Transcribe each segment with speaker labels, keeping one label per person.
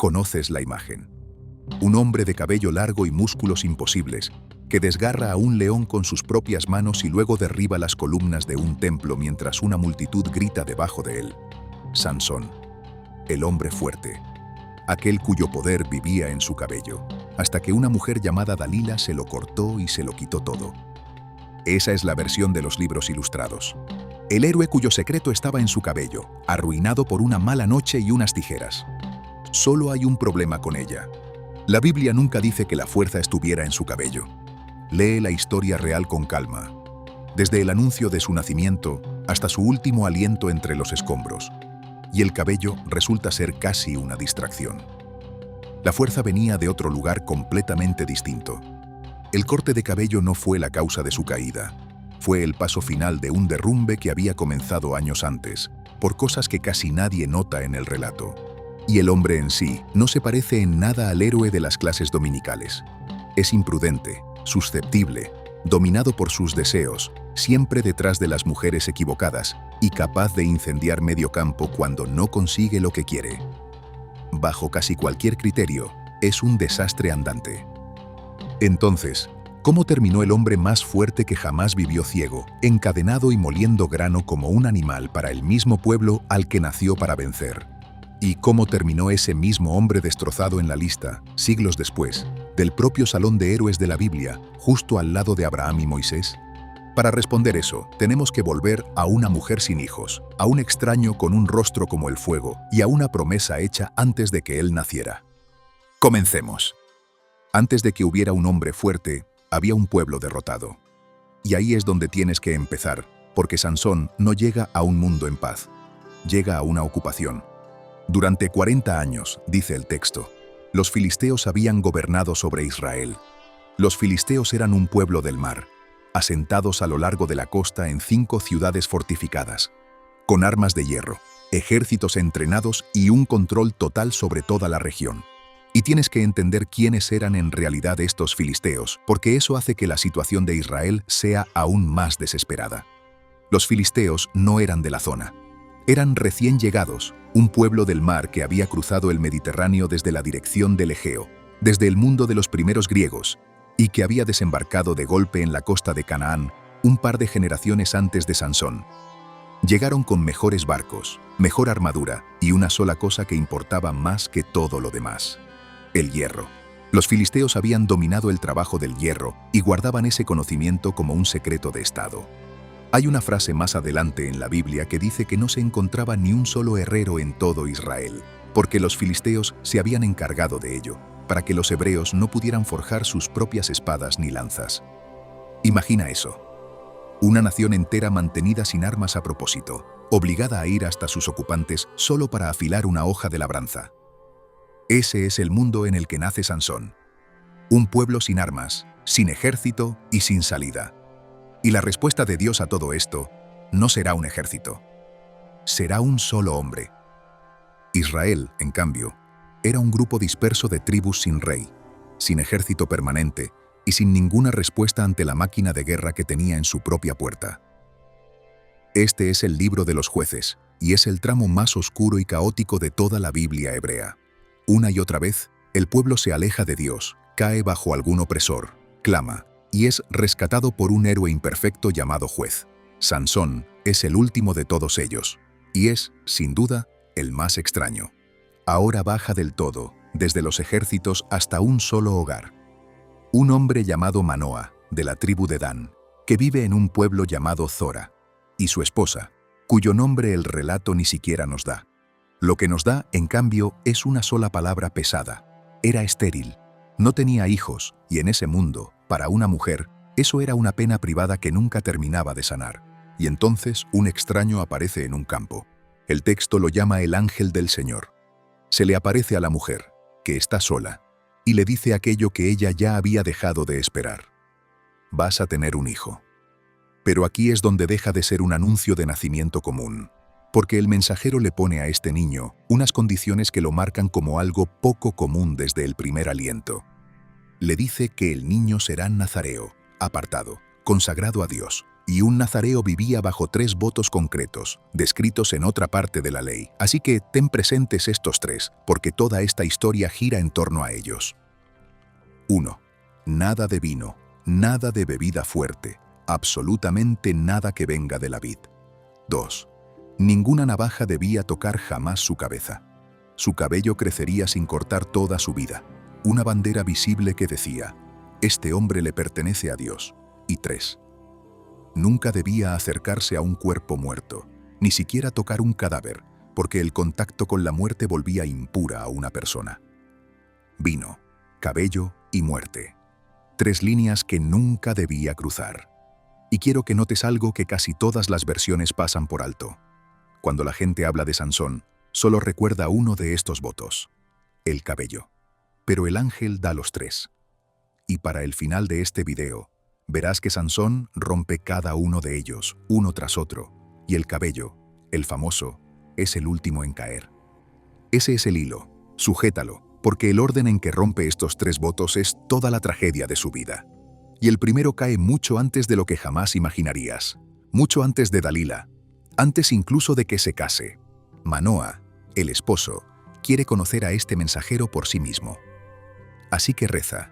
Speaker 1: Conoces la imagen. Un hombre de cabello largo y músculos imposibles, que desgarra a un león con sus propias manos y luego derriba las columnas de un templo mientras una multitud grita debajo de él. Sansón, el hombre fuerte, aquel cuyo poder vivía en su cabello, hasta que una mujer llamada Dalila se lo cortó y se lo quitó todo. Esa es la versión de los libros ilustrados. El héroe cuyo secreto estaba en su cabello, arruinado por una mala noche y unas tijeras. Solo hay un problema con ella. La Biblia nunca dice que la fuerza estuviera en su cabello. Lee la historia real con calma, desde el anuncio de su nacimiento hasta su último aliento entre los escombros, y el cabello resulta ser casi una distracción. La fuerza venía de otro lugar completamente distinto. El corte de cabello no fue la causa de su caída, fue el paso final de un derrumbe que había comenzado años antes, por cosas que casi nadie nota en el relato. Y el hombre en sí no se parece en nada al héroe de las clases dominicales. Es imprudente, susceptible, dominado por sus deseos, siempre detrás de las mujeres equivocadas y capaz de incendiar medio campo cuando no consigue lo que quiere. Bajo casi cualquier criterio, es un desastre andante. Entonces, ¿cómo terminó el hombre más fuerte que jamás vivió ciego, encadenado y moliendo grano como un animal para el mismo pueblo al que nació para vencer? ¿Y cómo terminó ese mismo hombre destrozado en la lista, siglos después, del propio salón de héroes de la Biblia, justo al lado de Abraham y Moisés? Para responder eso, tenemos que volver a una mujer sin hijos, a un extraño con un rostro como el fuego y a una promesa hecha antes de que él naciera. Comencemos. Antes de que hubiera un hombre fuerte, había un pueblo derrotado. Y ahí es donde tienes que empezar, porque Sansón no llega a un mundo en paz, llega a una ocupación. Durante 40 años, dice el texto, los filisteos habían gobernado sobre Israel. Los filisteos eran un pueblo del mar, asentados a lo largo de la costa en 5 ciudades fortificadas, con armas de hierro, ejércitos entrenados y un control total sobre toda la región. Y tienes que entender quiénes eran en realidad estos filisteos, porque eso hace que la situación de Israel sea aún más desesperada. Los filisteos no eran de la zona. Eran recién llegados, un pueblo del mar que había cruzado el Mediterráneo desde la dirección del Egeo, desde el mundo de los primeros griegos, y que había desembarcado de golpe en la costa de Canaán un par de generaciones antes de Sansón. Llegaron con mejores barcos, mejor armadura y una sola cosa que importaba más que todo lo demás: el hierro. Los filisteos habían dominado el trabajo del hierro y guardaban ese conocimiento como un secreto de estado. Hay una frase más adelante en la Biblia que dice que no se encontraba ni un solo herrero en todo Israel, porque los filisteos se habían encargado de ello, para que los hebreos no pudieran forjar sus propias espadas ni lanzas. Imagina eso. Una nación entera mantenida sin armas a propósito, obligada a ir hasta sus ocupantes solo para afilar una hoja de labranza. Ese es el mundo en el que nace Sansón. Un pueblo sin armas, sin ejército y sin salida. Y la respuesta de Dios a todo esto no será un ejército. Será un solo hombre. Israel, en cambio, era un grupo disperso de tribus sin rey, sin ejército permanente y sin ninguna respuesta ante la máquina de guerra que tenía en su propia puerta. Este es el libro de los jueces, y es el tramo más oscuro y caótico de toda la Biblia hebrea. Una y otra vez, el pueblo se aleja de Dios, cae bajo algún opresor, clama, y es rescatado por un héroe imperfecto llamado juez. Sansón es el último de todos ellos, y es, sin duda, el más extraño. Ahora baja del todo, desde los ejércitos hasta un solo hogar. Un hombre llamado Manoa, de la tribu de Dan, que vive en un pueblo llamado Zora, y su esposa, cuyo nombre el relato ni siquiera nos da. Lo que nos da, en cambio, es una sola palabra pesada. Era estéril, no tenía hijos, y en ese mundo, para una mujer, eso era una pena privada que nunca terminaba de sanar. Y entonces un extraño aparece en un campo. El texto lo llama el ángel del Señor. Se le aparece a la mujer, que está sola, y le dice aquello que ella ya había dejado de esperar. Vas a tener un hijo. Pero aquí es donde deja de ser un anuncio de nacimiento común, porque el mensajero le pone a este niño unas condiciones que lo marcan como algo poco común desde el primer aliento. Le dice que el niño será nazareo, apartado, consagrado a Dios, y un nazareo vivía bajo 3 votos concretos, descritos en otra parte de la ley. Así que ten presentes estos 3, porque toda esta historia gira en torno a ellos. 1. Nada de vino, nada de bebida fuerte, absolutamente nada que venga de la vid. 2. Ninguna navaja debía tocar jamás su cabeza. Su cabello crecería sin cortar toda su vida. Una bandera visible que decía, este hombre le pertenece a Dios. Y 3. Nunca debía acercarse a un cuerpo muerto, ni siquiera tocar un cadáver, porque el contacto con la muerte volvía impura a una persona. Vino, cabello y muerte. 3 líneas que nunca debía cruzar. Y quiero que notes algo que casi todas las versiones pasan por alto. Cuando la gente habla de Sansón, solo recuerda uno de estos votos, el cabello. Pero el ángel da los 3. Y para el final de este video, verás que Sansón rompe cada uno de ellos, uno tras otro, y el cabello, el famoso, es el último en caer. Ese es el hilo, sujétalo, porque el orden en que rompe estos 3 votos es toda la tragedia de su vida. Y el primero cae mucho antes de lo que jamás imaginarías, mucho antes de Dalila, antes incluso de que se case. Manoa, el esposo, quiere conocer a este mensajero por sí mismo. Así que reza,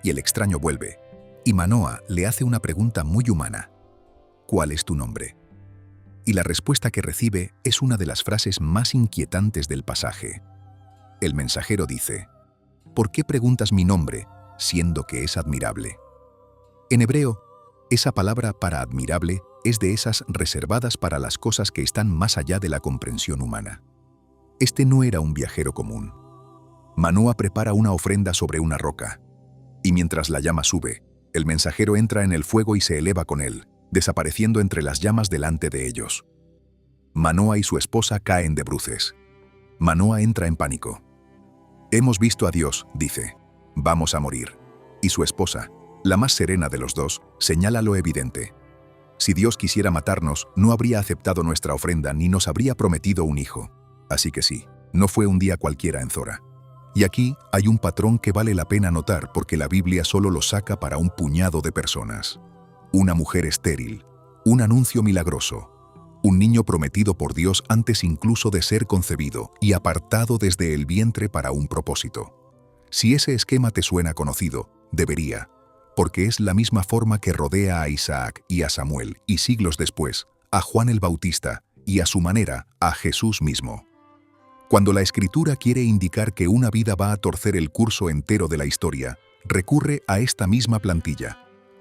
Speaker 1: y el extraño vuelve, y Manoa le hace una pregunta muy humana. ¿Cuál es tu nombre? Y la respuesta que recibe es una de las frases más inquietantes del pasaje. El mensajero dice, ¿por qué preguntas mi nombre, siendo que es admirable? En hebreo, esa palabra para admirable es de esas reservadas para las cosas que están más allá de la comprensión humana. Este no era un viajero común. Manoa prepara una ofrenda sobre una roca, y mientras la llama sube, el mensajero entra en el fuego y se eleva con él, desapareciendo entre las llamas delante de ellos. Manoa y su esposa caen de bruces. Manoa entra en pánico. Hemos visto a Dios, dice. Vamos a morir. Y su esposa, la más serena de los dos, señala lo evidente. Si Dios quisiera matarnos, no habría aceptado nuestra ofrenda ni nos habría prometido un hijo. Así que sí, no fue un día cualquiera en Zora. Y aquí hay un patrón que vale la pena notar porque la Biblia solo lo saca para un puñado de personas. Una mujer estéril, un anuncio milagroso, un niño prometido por Dios antes incluso de ser concebido y apartado desde el vientre para un propósito. Si ese esquema te suena conocido, debería, porque es la misma forma que rodea a Isaac y a Samuel y siglos después, a Juan el Bautista y a su manera a Jesús mismo. Cuando la Escritura quiere indicar que una vida va a torcer el curso entero de la historia, recurre a esta misma plantilla.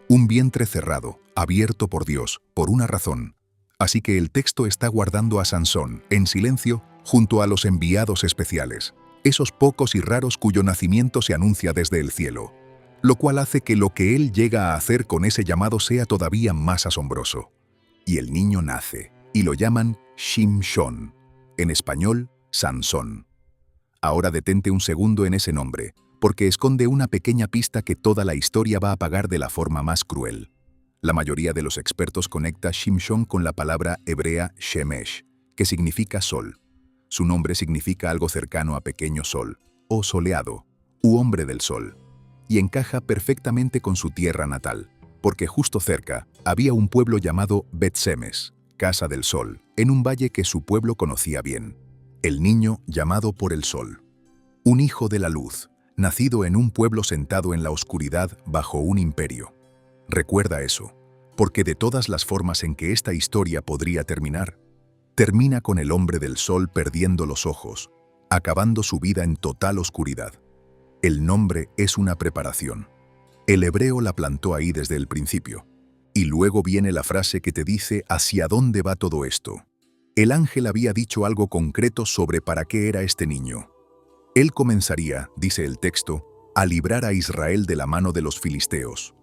Speaker 1: Un vientre cerrado, abierto por Dios, por una razón. Así que el texto está guardando a Sansón, en silencio, junto a los enviados especiales, esos pocos y raros cuyo nacimiento se anuncia desde el cielo, lo cual hace que lo que él llega a hacer con ese llamado sea todavía más asombroso. Y el niño nace, y lo llaman Shimshon, en español, Sansón. Ahora detente un segundo en ese nombre, porque esconde una pequeña pista que toda la historia va a pagar de la forma más cruel. La mayoría de los expertos conecta Shimshon con la palabra hebrea Shemesh, que significa sol. Su nombre significa algo cercano a pequeño sol, o soleado, u hombre del sol, y encaja perfectamente con su tierra natal, porque justo cerca había un pueblo llamado Bet-Semes, Casa del Sol, en un valle que su pueblo conocía bien. El niño llamado por el sol. Un hijo de la luz, nacido en un pueblo sentado en la oscuridad bajo un imperio. Recuerda eso, porque de todas las formas en que esta historia podría terminar, termina con el hombre del sol perdiendo los ojos, acabando su vida en total oscuridad. El nombre es una preparación. El hebreo la plantó ahí desde el principio. Y luego viene la frase que te dice hacia dónde va todo esto. El ángel había dicho algo concreto sobre para qué era este niño. Él comenzaría, dice el texto, a librar a Israel de la mano de los filisteos.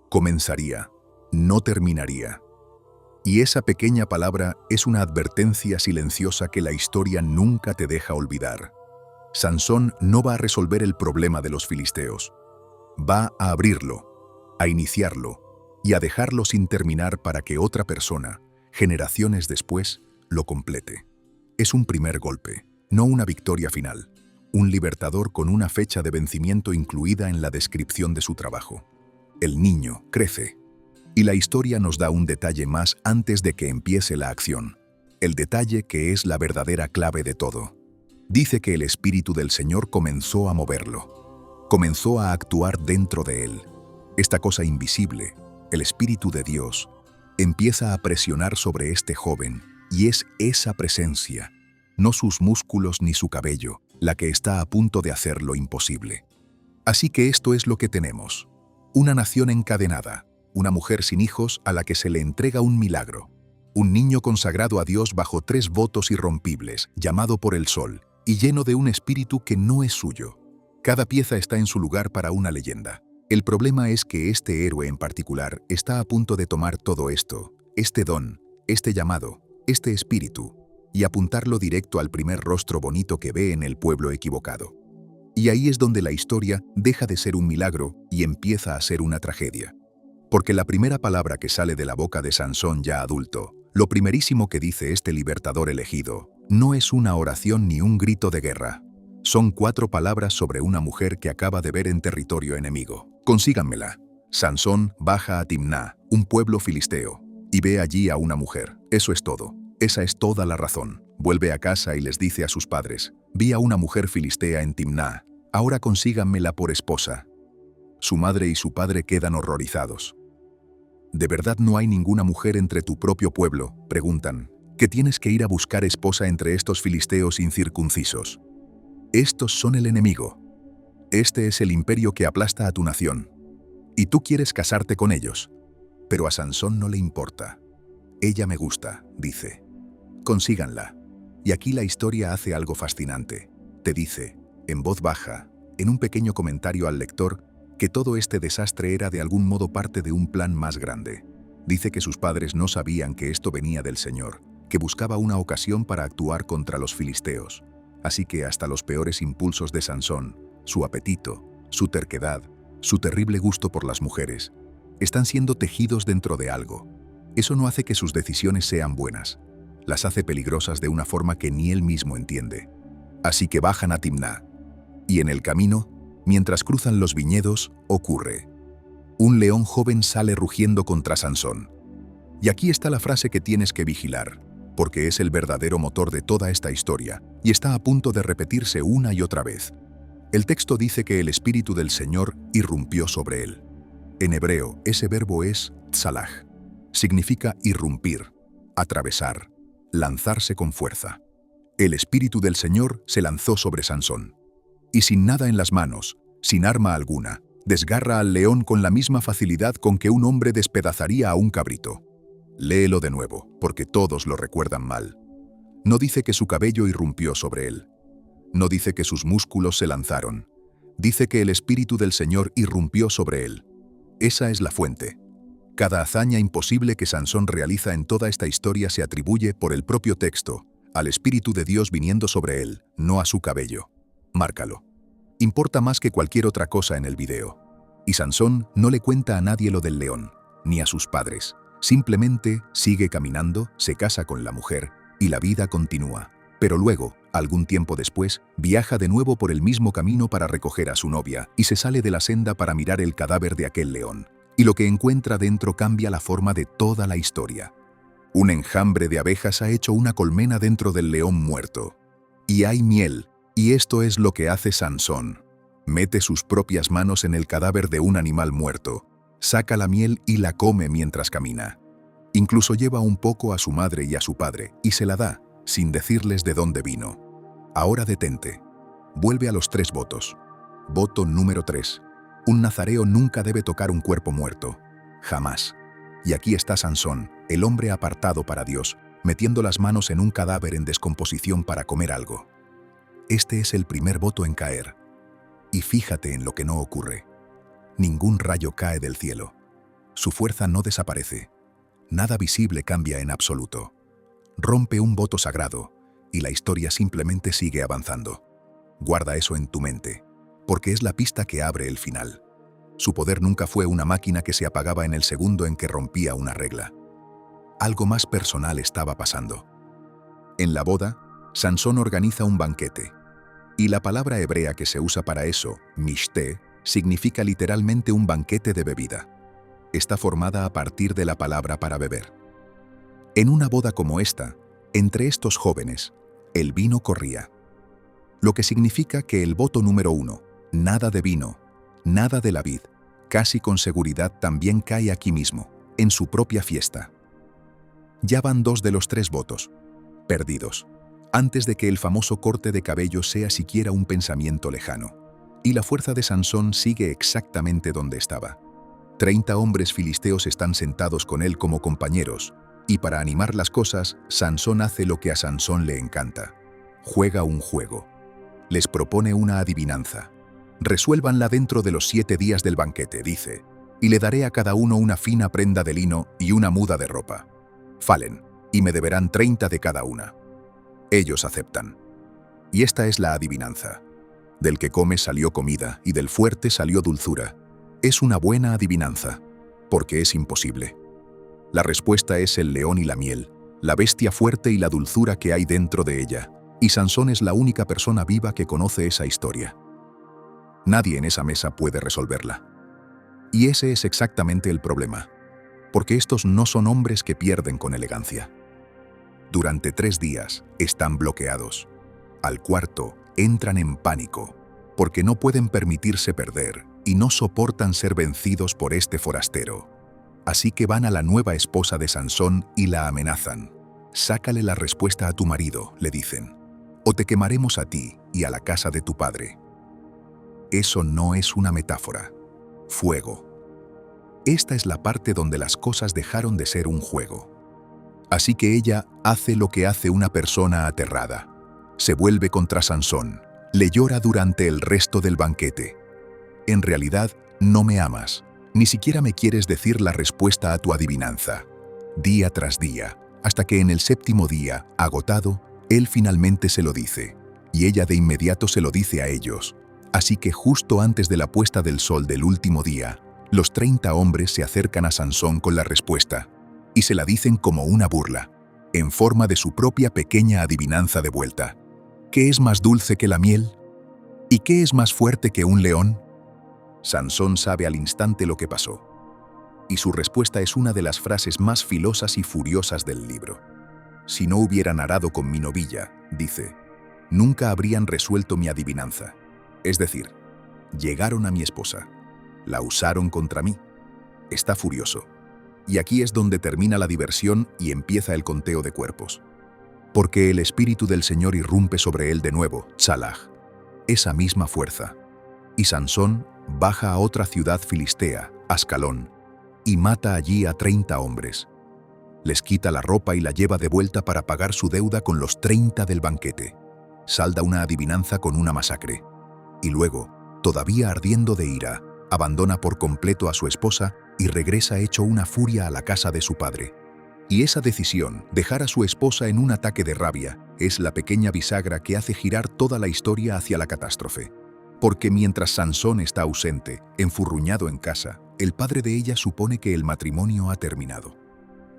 Speaker 1: Comenzaría, no terminaría. Y esa pequeña palabra es una advertencia silenciosa que la historia nunca te deja olvidar. Sansón no va a resolver el problema de los filisteos. Va a abrirlo, a iniciarlo y a dejarlo sin terminar para que otra persona, generaciones después, lo complete. Es un primer golpe, no una victoria final. Un libertador con una fecha de vencimiento incluida en la descripción de su trabajo. El niño crece. Y la historia nos da un detalle más antes de que empiece la acción. El detalle que es la verdadera clave de todo. Dice que el Espíritu del Señor comenzó a moverlo. Comenzó a actuar dentro de él. Esta cosa invisible, el Espíritu de Dios, empieza a presionar sobre este joven, y es esa presencia, no sus músculos ni su cabello, la que está a punto de hacer lo imposible. Así que esto es lo que tenemos. Una nación encadenada, una mujer sin hijos a la que se le entrega un milagro, un niño consagrado a Dios bajo 3 votos irrompibles, llamado por el sol, y lleno de un espíritu que no es suyo. Cada pieza está en su lugar para una leyenda. El problema es que este héroe en particular está a punto de tomar todo esto, este don, este llamado, este espíritu, y apuntarlo directo al primer rostro bonito que ve en el pueblo equivocado. Y ahí es donde la historia deja de ser un milagro y empieza a ser una tragedia. Porque la primera palabra que sale de la boca de Sansón ya adulto, lo primerísimo que dice este libertador elegido, no es una oración ni un grito de guerra. Son 4 palabras sobre una mujer que acaba de ver en territorio enemigo. Consíganmela. Sansón baja a Timná, un pueblo filisteo, y ve allí a una mujer. Eso es todo. Esa es toda la razón. Vuelve a casa y les dice a sus padres: vi a una mujer filistea en Timná, ahora consíganmela por esposa. Su madre y su padre quedan horrorizados. ¿De verdad no hay ninguna mujer entre tu propio pueblo?, preguntan, que tienes que ir a buscar esposa entre estos filisteos incircuncisos. Estos son el enemigo. Este es el imperio que aplasta a tu nación. Y tú quieres casarte con ellos. Pero a Sansón no le importa. Ella me gusta, dice. Consíganla. Y aquí la historia hace algo fascinante. Te dice, en voz baja, en un pequeño comentario al lector, que todo este desastre era de algún modo parte de un plan más grande. Dice que sus padres no sabían que esto venía del Señor, que buscaba una ocasión para actuar contra los filisteos. Así que hasta los peores impulsos de Sansón, su apetito, su terquedad, su terrible gusto por las mujeres, están siendo tejidos dentro de algo. Eso no hace que sus decisiones sean buenas. Las hace peligrosas de una forma que ni él mismo entiende. Así que bajan a Timná. Y en el camino, mientras cruzan los viñedos, ocurre. Un león joven sale rugiendo contra Sansón. Y aquí está la frase que tienes que vigilar, porque es el verdadero motor de toda esta historia, y está a punto de repetirse una y otra vez. El texto dice que el Espíritu del Señor irrumpió sobre él. En hebreo, ese verbo es tsalaj. Significa irrumpir, atravesar, lanzarse con fuerza. El Espíritu del Señor se lanzó sobre Sansón. Y sin nada en las manos, sin arma alguna, desgarra al león con la misma facilidad con que un hombre despedazaría a un cabrito. Léelo de nuevo, porque todos lo recuerdan mal. No dice que su cabello irrumpió sobre él. No dice que sus músculos se lanzaron. Dice que el Espíritu del Señor irrumpió sobre él. Esa es la fuente. Cada hazaña imposible que Sansón realiza en toda esta historia se atribuye, por el propio texto, al Espíritu de Dios viniendo sobre él, no a su cabello. Márcalo. Importa más que cualquier otra cosa en el video. Y Sansón no le cuenta a nadie lo del león, ni a sus padres. Simplemente sigue caminando, se casa con la mujer, y la vida continúa. Pero luego, algún tiempo después, viaja de nuevo por el mismo camino para recoger a su novia, y se sale de la senda para mirar el cadáver de aquel león. Y lo que encuentra dentro cambia la forma de toda la historia. Un enjambre de abejas ha hecho una colmena dentro del león muerto. Y hay miel, y esto es lo que hace Sansón. Mete sus propias manos en el cadáver de un animal muerto, saca la miel y la come mientras camina. Incluso lleva un poco a su madre y a su padre, y se la da, sin decirles de dónde vino. Ahora detente. Vuelve a los 3 votos. Voto número 3. Un nazareo nunca debe tocar un cuerpo muerto. Jamás. Y aquí está Sansón, el hombre apartado para Dios, metiendo las manos en un cadáver en descomposición para comer algo. Este es el primer voto en caer. Y fíjate en lo que no ocurre. Ningún rayo cae del cielo. Su fuerza no desaparece. Nada visible cambia en absoluto. Rompe un voto sagrado, y la historia simplemente sigue avanzando. Guarda eso en tu mente, porque es la pista que abre el final. Su poder nunca fue una máquina que se apagaba en el segundo en que rompía una regla. Algo más personal estaba pasando. En la boda, Sansón organiza un banquete. Y la palabra hebrea que se usa para eso, mishté, significa literalmente un banquete de bebida. está formada a partir de la palabra para beber. En una boda como esta, entre estos jóvenes, el vino corría. Lo que significa que el voto número 1, nada de vino, nada de la vid, casi con seguridad también cae aquí mismo, en su propia fiesta. Ya van 2 de los 3 votos, perdidos, antes de que el famoso corte de cabello sea siquiera un pensamiento lejano. Y la fuerza de Sansón sigue exactamente donde estaba. 30 hombres filisteos están sentados con él como compañeros, y para animar las cosas, Sansón hace lo que a Sansón le encanta. Juega un juego. Les propone una adivinanza. Resuélvanla dentro de los 7 días del banquete, dice, y le daré a cada uno una fina prenda de lino y una muda de ropa. Falen, y me deberán 30 de cada una. Ellos aceptan. Y esta es la adivinanza. Del que come salió comida, y del fuerte salió dulzura. Es una buena adivinanza, porque es imposible. La respuesta es el león y la miel, la bestia fuerte y la dulzura que hay dentro de ella, y Sansón es la única persona viva que conoce esa historia. Nadie en esa mesa puede resolverla. Y ese es exactamente el problema, porque estos no son hombres que pierden con elegancia. Durante 3 días están bloqueados. Al cuarto entran en pánico, porque no pueden permitirse perder y no soportan ser vencidos por este forastero. Así que van a la nueva esposa de Sansón y la amenazan. «Sácale la respuesta a tu marido», le dicen, «o te quemaremos a ti y a la casa de tu padre». Eso no es una metáfora. Fuego. Esta es la parte donde las cosas dejaron de ser un juego. Así que ella hace lo que hace una persona aterrada. Se vuelve contra Sansón, le llora durante el resto del banquete. «En realidad, no me amas, ni siquiera me quieres decir la respuesta a tu adivinanza». Día tras día, hasta que en el 7º día, agotado, él finalmente se lo dice, y ella de inmediato se lo dice a ellos. Así que justo antes de la puesta del sol del último día, los 30 hombres se acercan a Sansón con la respuesta, y se la dicen como una burla, en forma de su propia pequeña adivinanza de vuelta. ¿Qué es más dulce que la miel? ¿Y qué es más fuerte que un león? Sansón sabe al instante lo que pasó. Y su respuesta es una de las frases más filosas y furiosas del libro. «Si no hubieran arado con mi novilla», dice, «nunca habrían resuelto mi adivinanza». Es decir, llegaron a mi esposa, la usaron contra mí. Está furioso. Y aquí es donde termina la diversión y empieza el conteo de cuerpos. Porque el espíritu del Señor irrumpe sobre él de nuevo, Tsalaj, esa misma fuerza. Y Sansón baja a otra ciudad filistea, Ascalón, y mata allí a 30 hombres. Les quita la ropa y la lleva de vuelta para pagar su deuda con los 30 del banquete. Salda una adivinanza con una masacre. Y luego, todavía ardiendo de ira, abandona por completo a su esposa y regresa hecho una furia a la casa de su padre. Y esa decisión, dejar a su esposa en un ataque de rabia, es la pequeña bisagra que hace girar toda la historia hacia la catástrofe. Porque mientras Sansón está ausente, enfurruñado en casa, el padre de ella supone que el matrimonio ha terminado.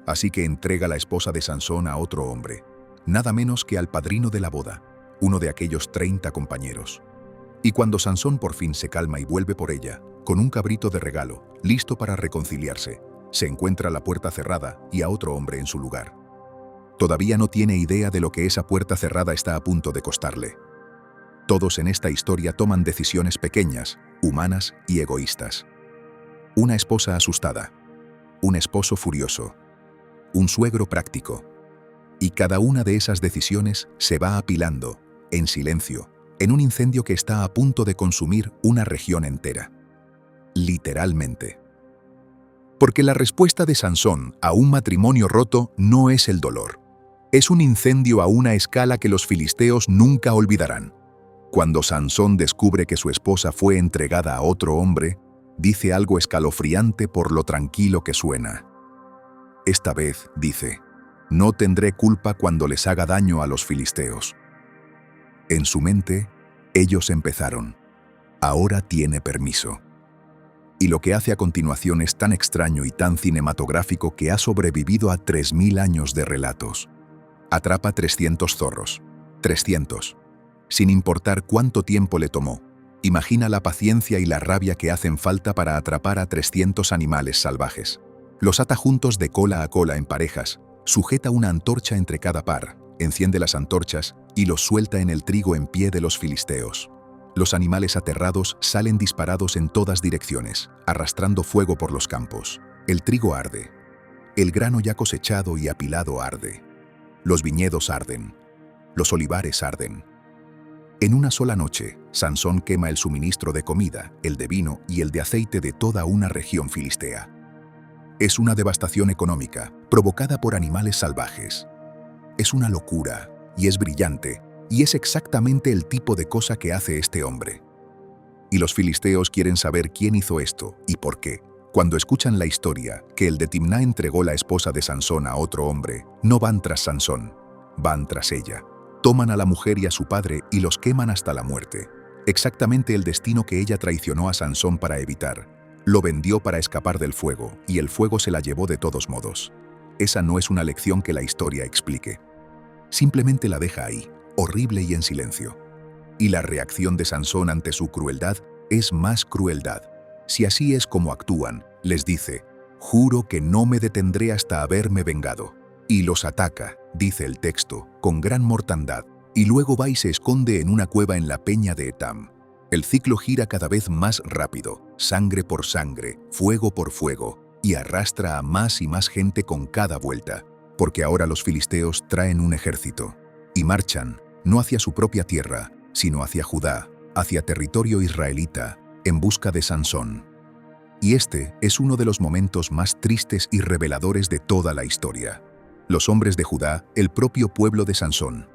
Speaker 1: Así que entrega la esposa de Sansón a otro hombre, nada menos que al padrino de la boda, uno de aquellos 30 compañeros. Y cuando Sansón por fin se calma y vuelve por ella, con un cabrito de regalo, listo para reconciliarse, se encuentra la puerta cerrada y a otro hombre en su lugar. Todavía no tiene idea de lo que esa puerta cerrada está a punto de costarle. Todos en esta historia toman decisiones pequeñas, humanas y egoístas. Una esposa asustada, un esposo furioso, un suegro práctico. Y cada una de esas decisiones se va apilando, en silencio, en un incendio que está a punto de consumir una región entera. Literalmente. Porque la respuesta de Sansón a un matrimonio roto no es el dolor. Es un incendio a una escala que los filisteos nunca olvidarán. Cuando Sansón descubre que su esposa fue entregada a otro hombre, dice algo escalofriante por lo tranquilo que suena. Esta vez, dice, no tendré culpa cuando les haga daño a los filisteos. En su mente, ellos empezaron. Ahora tiene permiso. Y lo que hace a continuación es tan extraño y tan cinematográfico que ha sobrevivido a 3000 años de relatos. Atrapa 300 zorros. 300. Sin importar cuánto tiempo le tomó. Imagina la paciencia y la rabia que hacen falta para atrapar a 300 animales salvajes. Los ata juntos de cola a cola en parejas, sujeta una antorcha entre cada par, enciende las antorchas y los suelta en el trigo en pie de los filisteos. Los animales aterrados salen disparados en todas direcciones, arrastrando fuego por los campos. El trigo arde. El grano ya cosechado y apilado arde. Los viñedos arden. Los olivares arden. En una sola noche, Sansón quema el suministro de comida, el de vino y el de aceite de toda una región filistea. Es una devastación económica, provocada por animales salvajes. Es una locura, y es brillante, y es exactamente el tipo de cosa que hace este hombre. Y los filisteos quieren saber quién hizo esto y por qué. Cuando escuchan la historia, que el de Timná entregó la esposa de Sansón a otro hombre, no van tras Sansón, van tras ella. Toman a la mujer y a su padre y los queman hasta la muerte. Exactamente el destino que ella traicionó a Sansón para evitar. Lo vendió para escapar del fuego, y el fuego se la llevó de todos modos. Esa no es una lección que la historia explique. Simplemente la deja ahí, horrible y en silencio. Y la reacción de Sansón ante su crueldad es más crueldad. Si así es como actúan, les dice, juro que no me detendré hasta haberme vengado. Y los ataca, dice el texto, con gran mortandad, y luego va y se esconde en una cueva en la peña de Etam. El ciclo gira cada vez más rápido, sangre por sangre, fuego por fuego, y arrastra a más y más gente con cada vuelta, porque ahora los filisteos traen un ejército, y marchan, no hacia su propia tierra, sino hacia Judá, hacia territorio israelita, en busca de Sansón. Y este es uno de los momentos más tristes y reveladores de toda la historia. Los hombres de Judá, el propio pueblo de Sansón,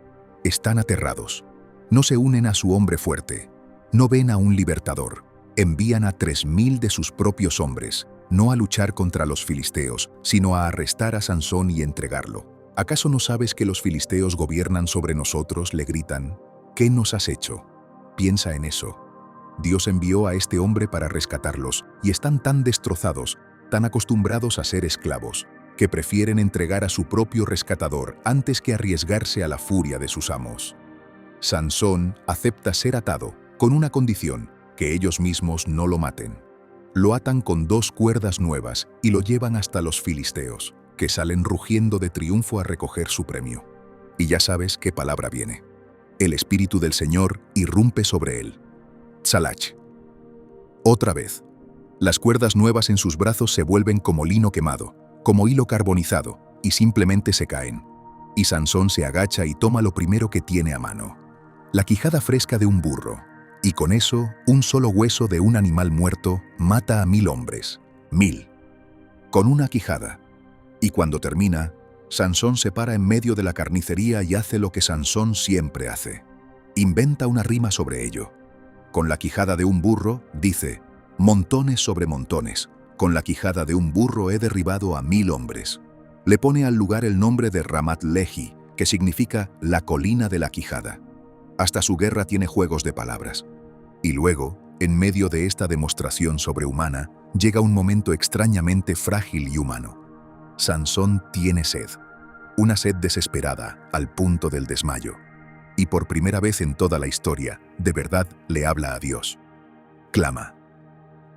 Speaker 1: están aterrados. No se unen a su hombre fuerte. No ven a un libertador. Envían a 3000 de sus propios hombres, no a luchar contra los filisteos, sino a arrestar a Sansón y entregarlo. ¿Acaso no sabes que los filisteos gobiernan sobre nosotros?, le gritan. ¿Qué nos has hecho? Piensa en eso. Dios envió a este hombre para rescatarlos, y están tan destrozados, tan acostumbrados a ser esclavos, que prefieren entregar a su propio rescatador antes que arriesgarse a la furia de sus amos. Sansón acepta ser atado, con una condición, que ellos mismos no lo maten. Lo atan con 2 cuerdas nuevas y lo llevan hasta los filisteos, que salen rugiendo de triunfo a recoger su premio. Y ya sabes qué palabra viene. El espíritu del Señor irrumpe sobre él. Tsalach. Otra vez. Las cuerdas nuevas en sus brazos se vuelven como lino quemado, como hilo carbonizado, y simplemente se caen. Y Sansón se agacha y toma lo primero que tiene a mano. La quijada fresca de un burro. Y con eso, un solo hueso de un animal muerto mata a 1000 hombres. 1000. Con una quijada. Y cuando termina, Sansón se para en medio de la carnicería y hace lo que Sansón siempre hace. Inventa una rima sobre ello. Con la quijada de un burro, dice, montones sobre montones. Con la quijada de un burro he derribado a 1000 hombres. Le pone al lugar el nombre de Ramat Lehi, que significa la colina de la quijada. Hasta su guerra tiene juegos de palabras. Y luego, en medio de esta demostración sobrehumana, llega un momento extrañamente frágil y humano. Sansón tiene sed. Una sed desesperada, al punto del desmayo. Y por primera vez en toda la historia, de verdad le habla a Dios. Clama.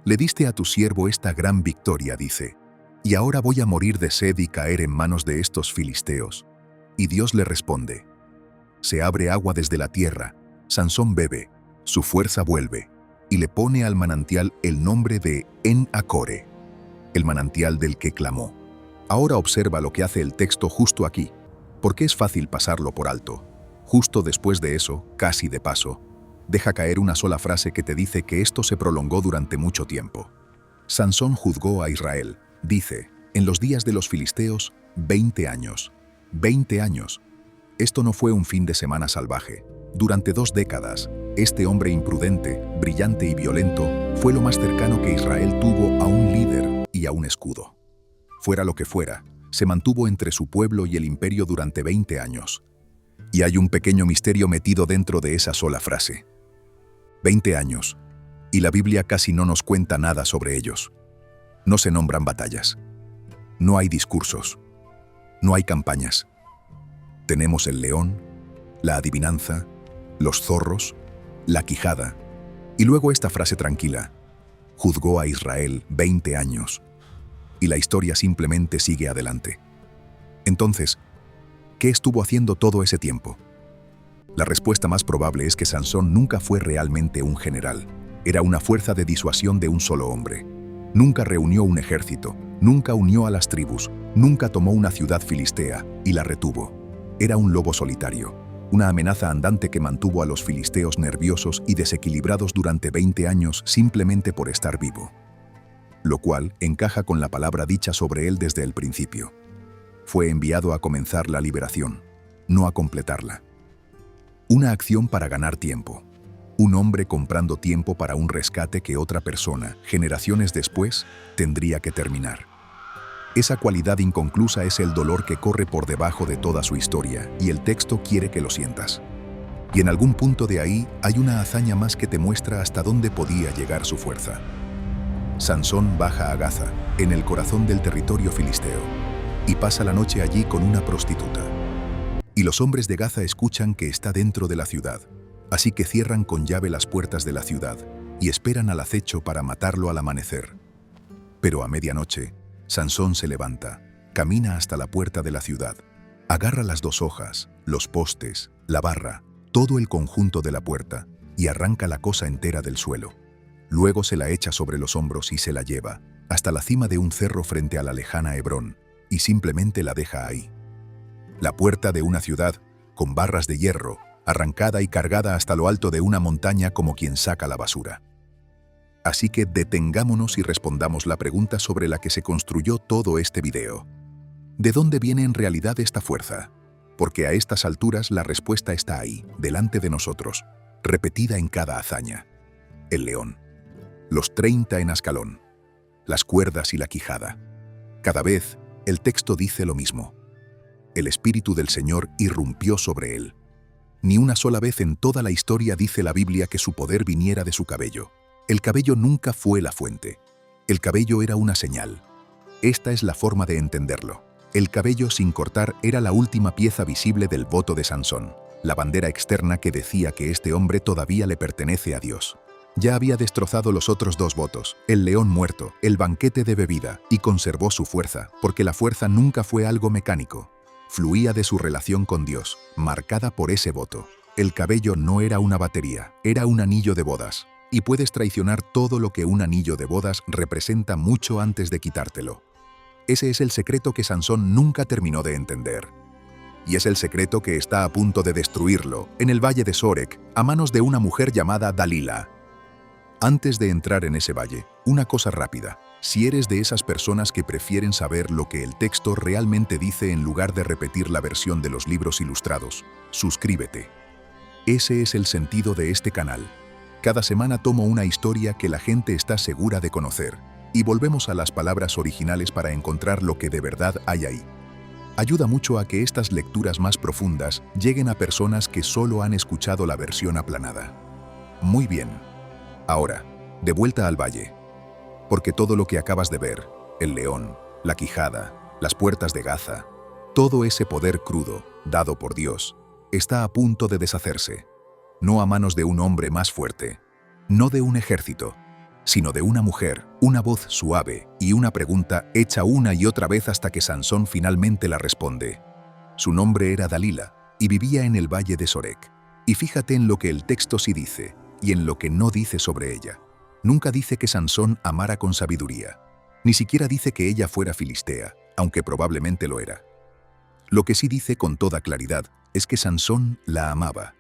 Speaker 1: Le diste a tu siervo esta gran victoria, dice, y ahora voy a morir de sed y caer en manos de estos filisteos. Y Dios le responde. Se abre agua desde la tierra, Sansón bebe, su fuerza vuelve, y le pone al manantial el nombre de En-Acore, el manantial del que clamó. Ahora observa lo que hace el texto justo aquí, porque es fácil pasarlo por alto. Justo después de eso, casi de paso, deja caer una sola frase que te dice que esto se prolongó durante mucho tiempo. Sansón juzgó a Israel, dice, en los días de los filisteos, 20 años. 20 años. Esto no fue un fin de semana salvaje. Durante 2 décadas, este hombre imprudente, brillante y violento fue lo más cercano que Israel tuvo a un líder y a un escudo. Fuera lo que fuera, se mantuvo entre su pueblo y el imperio durante 20 años. Y hay un pequeño misterio metido dentro de esa sola frase. 20 años, y la Biblia casi no nos cuenta nada sobre ellos. No se nombran batallas. No hay discursos. No hay campañas. Tenemos el león, la adivinanza, los zorros, la quijada, Y luego esta frase tranquila: juzgó a Israel 20 años. Y la historia simplemente sigue adelante. Entonces, ¿qué estuvo haciendo todo ese tiempo? La respuesta más probable es que Sansón nunca fue realmente un general. Era una fuerza de disuasión de un solo hombre. Nunca reunió un ejército, nunca unió a las tribus, nunca tomó una ciudad filistea y la retuvo. Era un lobo solitario, una amenaza andante que mantuvo a los filisteos nerviosos y desequilibrados durante 20 años simplemente por estar vivo. Lo cual encaja con la palabra dicha sobre él desde el principio. Fue enviado a comenzar la liberación, no a completarla. Una acción para ganar tiempo. Un hombre comprando tiempo para un rescate que otra persona, generaciones después, tendría que terminar. Esa cualidad inconclusa es el dolor que corre por debajo de toda su historia, y el texto quiere que lo sientas. Y en algún punto de ahí hay una hazaña más que te muestra hasta dónde podía llegar su fuerza. Sansón baja a Gaza, en el corazón del territorio filisteo, y pasa la noche allí con una prostituta. Y los hombres de Gaza escuchan que está dentro de la ciudad, así que cierran con llave las puertas de la ciudad y esperan al acecho para matarlo al amanecer. Pero a medianoche, Sansón se levanta, camina hasta la puerta de la ciudad, agarra las 2 hojas, los postes, la barra, todo el conjunto de la puerta y arranca la cosa entera del suelo. Luego se la echa sobre los hombros y se la lleva hasta la cima de un cerro frente a la lejana Hebrón y simplemente la deja ahí. La puerta de una ciudad, con barras de hierro, arrancada y cargada hasta lo alto de una montaña como quien saca la basura. Así que detengámonos y respondamos la pregunta sobre la que se construyó todo este video. ¿De dónde viene en realidad esta fuerza? Porque a estas alturas la respuesta está ahí, delante de nosotros, repetida en cada hazaña. El león. Los 30 en Ascalón. Las cuerdas y la quijada. Cada vez, el texto dice lo mismo. El Espíritu del Señor irrumpió sobre él. Ni una sola vez en toda la historia dice la Biblia que su poder viniera de su cabello. El cabello nunca fue la fuente. El cabello era una señal. Esta es la forma de entenderlo. El cabello sin cortar era la última pieza visible del voto de Sansón, la bandera externa que decía que este hombre todavía le pertenece a Dios. Ya había destrozado los otros 2 votos, el león muerto, el banquete de bebida, y conservó su fuerza, porque la fuerza nunca fue algo mecánico. Fluía de su relación con Dios, marcada por ese voto. El cabello no era una batería, era un anillo de bodas. Y puedes traicionar todo lo que un anillo de bodas representa mucho antes de quitártelo. Ese es el secreto que Sansón nunca terminó de entender. Y es el secreto que está a punto de destruirlo, en el valle de Sorek, a manos de una mujer llamada Dalila. Antes de entrar en ese valle, una cosa rápida. Si eres de esas personas que prefieren saber lo que el texto realmente dice en lugar de repetir la versión de los libros ilustrados, suscríbete. Ese es el sentido de este canal. Cada semana tomo una historia que la gente está segura de conocer y volvemos a las palabras originales para encontrar lo que de verdad hay ahí. Ayuda mucho a que estas lecturas más profundas lleguen a personas que solo han escuchado la versión aplanada. Muy bien. Ahora, de vuelta al valle. Porque todo lo que acabas de ver, el león, la quijada, las puertas de Gaza, todo ese poder crudo, dado por Dios, está a punto de deshacerse. No a manos de un hombre más fuerte, no de un ejército, sino de una mujer, una voz suave y una pregunta hecha una y otra vez hasta que Sansón finalmente la responde. Su nombre era Dalila y vivía en el valle de Sorek. Y fíjate en lo que el texto sí dice y en lo que no dice sobre ella. Nunca dice que Sansón amara con sabiduría. Ni siquiera dice que ella fuera filistea, aunque probablemente lo era. Lo que sí dice con toda claridad es que Sansón la amaba.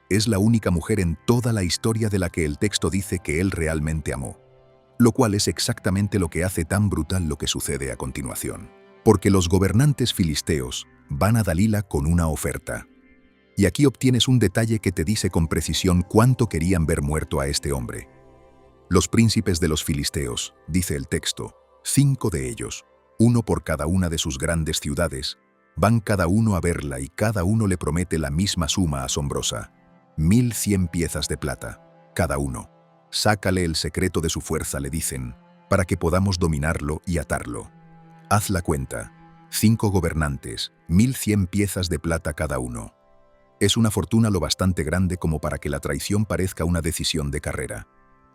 Speaker 1: Es la única mujer en toda la historia de la que el texto dice que él realmente amó. Lo cual es exactamente lo que hace tan brutal lo que sucede a continuación. Porque los gobernantes filisteos van a Dalila con una oferta. Y aquí obtienes un detalle que te dice con precisión cuánto querían ver muerto a este hombre. Los príncipes de los filisteos, dice el texto, 5 de ellos, uno por cada una de sus grandes ciudades, van cada uno a verla y cada uno le promete la misma suma asombrosa, 1100 piezas de plata, cada uno. Sácale el secreto de su fuerza, le dicen, para que podamos dominarlo y atarlo. Haz la cuenta, 5 gobernantes, 1100 piezas de plata cada uno. Es una fortuna lo bastante grande como para que la traición parezca una decisión de carrera.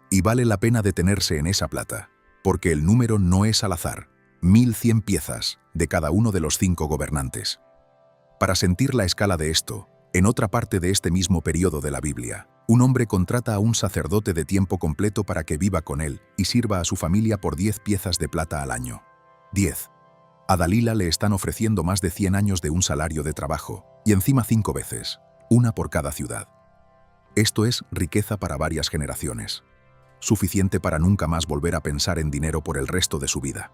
Speaker 1: Y vale la pena detenerse en esa plata, porque el número no es al azar. 1100 piezas de cada uno de los 5 gobernantes. Para sentir la escala de esto, en otra parte de este mismo periodo de la Biblia, un hombre contrata a un sacerdote de tiempo completo para que viva con él y sirva a su familia por 10 piezas de plata al año. 10. A Dalila le están ofreciendo más de 100 años de un salario de trabajo, y encima 5 veces, una por cada ciudad. Esto es riqueza para varias generaciones, suficiente para nunca más volver a pensar en dinero por el resto de su vida.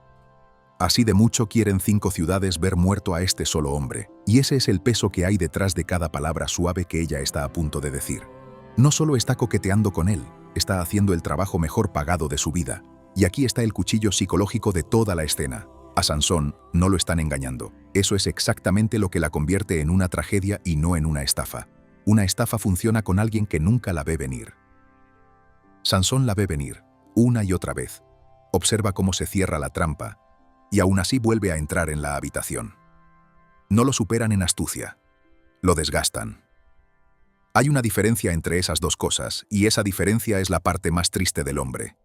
Speaker 1: Así de mucho quieren 5 ciudades ver muerto a este solo hombre, y ese es el peso que hay detrás de cada palabra suave que ella está a punto de decir. No solo está coqueteando con él, está haciendo el trabajo mejor pagado de su vida. Y aquí está el cuchillo psicológico de toda la escena. A Sansón no lo están engañando. Eso es exactamente lo que la convierte en una tragedia y no en una estafa. Una estafa funciona con alguien que nunca la ve venir. Sansón la ve venir, una y otra vez. Observa cómo se cierra la trampa, y aún así vuelve a entrar en la habitación. No lo superan en astucia. Lo desgastan. Hay una diferencia entre esas dos cosas, y esa diferencia es la parte más triste del hombre.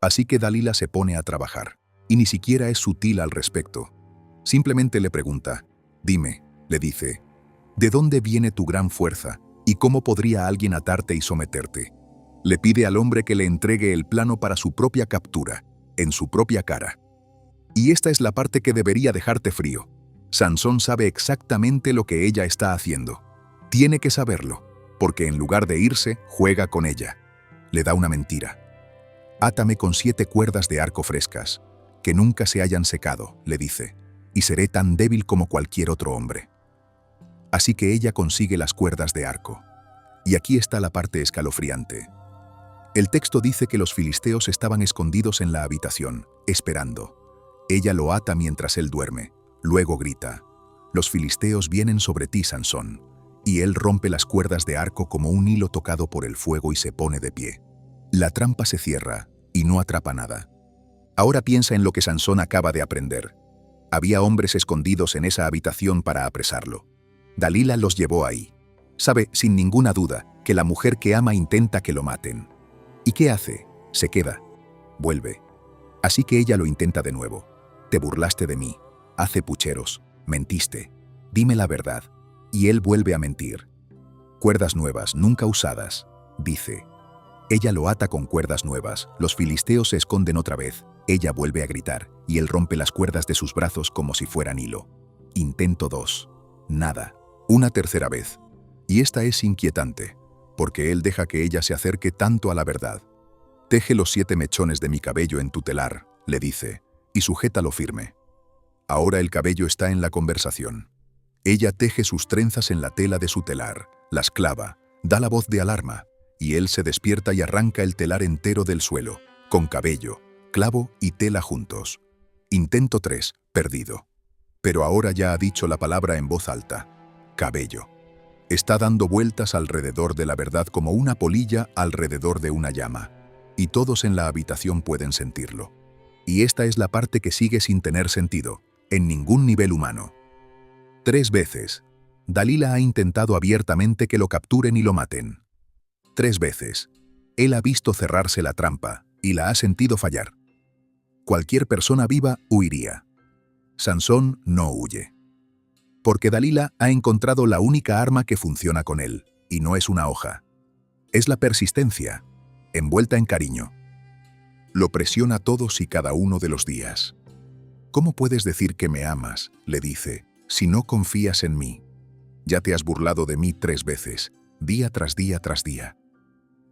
Speaker 1: Así que Dalila se pone a trabajar, y ni siquiera es sutil al respecto. Simplemente le pregunta, «Dime», le dice, «¿de dónde viene tu gran fuerza, y cómo podría alguien atarte y someterte?» Le pide al hombre que le entregue el plano para su propia captura, en su propia cara. Y esta es la parte que debería dejarte frío. Sansón sabe exactamente lo que ella está haciendo. Tiene que saberlo, porque en lugar de irse, juega con ella. Le da una mentira. «Átame con 7 cuerdas de arco frescas, que nunca se hayan secado», le dice, «y seré tan débil como cualquier otro hombre». Así que ella consigue las cuerdas de arco. Y aquí está la parte escalofriante. El texto dice que los filisteos estaban escondidos en la habitación, esperando. Ella lo ata mientras él duerme. Luego grita, «Los filisteos vienen sobre ti, Sansón». Y él rompe las cuerdas de arco como un hilo tocado por el fuego y se pone de pie. La trampa se cierra y no atrapa nada. Ahora piensa en lo que Sansón acaba de aprender. Había hombres escondidos en esa habitación para apresarlo. Dalila los llevó ahí. Sabe, sin ninguna duda, que la mujer que ama intenta que lo maten. ¿Y qué hace? Se queda. Vuelve. Así que ella lo intenta de nuevo. «Te burlaste de mí. Hace pucheros. Mentiste. Dime la verdad». Y él vuelve a mentir. «Cuerdas nuevas, nunca usadas», dice. Ella lo ata con cuerdas nuevas. Los filisteos se esconden otra vez. Ella vuelve a gritar, y él rompe las cuerdas de sus brazos como si fueran hilo. Intento 2. Nada. Una tercera vez. Y esta es inquietante, porque él deja que ella se acerque tanto a la verdad. «Teje los 7 mechones de mi cabello en tu telar», le dice, «y sujétalo firme». Ahora el cabello está en la conversación. Ella teje sus trenzas en la tela de su telar, las clava, da la voz de alarma, y él se despierta y arranca el telar entero del suelo, con cabello, clavo y tela juntos. Intento 3, perdido. Pero ahora ya ha dicho la palabra en voz alta, cabello. Está dando vueltas alrededor de la verdad como una polilla alrededor de una llama, y todos en la habitación pueden sentirlo. Y esta es la parte que sigue sin tener sentido, en ningún nivel humano. 3 veces. Dalila ha intentado abiertamente que lo capturen y lo maten. 3 veces. Él ha visto cerrarse la trampa y la ha sentido fallar. Cualquier persona viva huiría. Sansón no huye. Porque Dalila ha encontrado la única arma que funciona con él, y no es una hoja. Es la persistencia, envuelta en cariño. Lo presiona todos y cada uno de los días. «¿Cómo puedes decir que me amas?», le dice, «si no confías en mí? Ya te has burlado de mí 3 veces, día tras día tras día».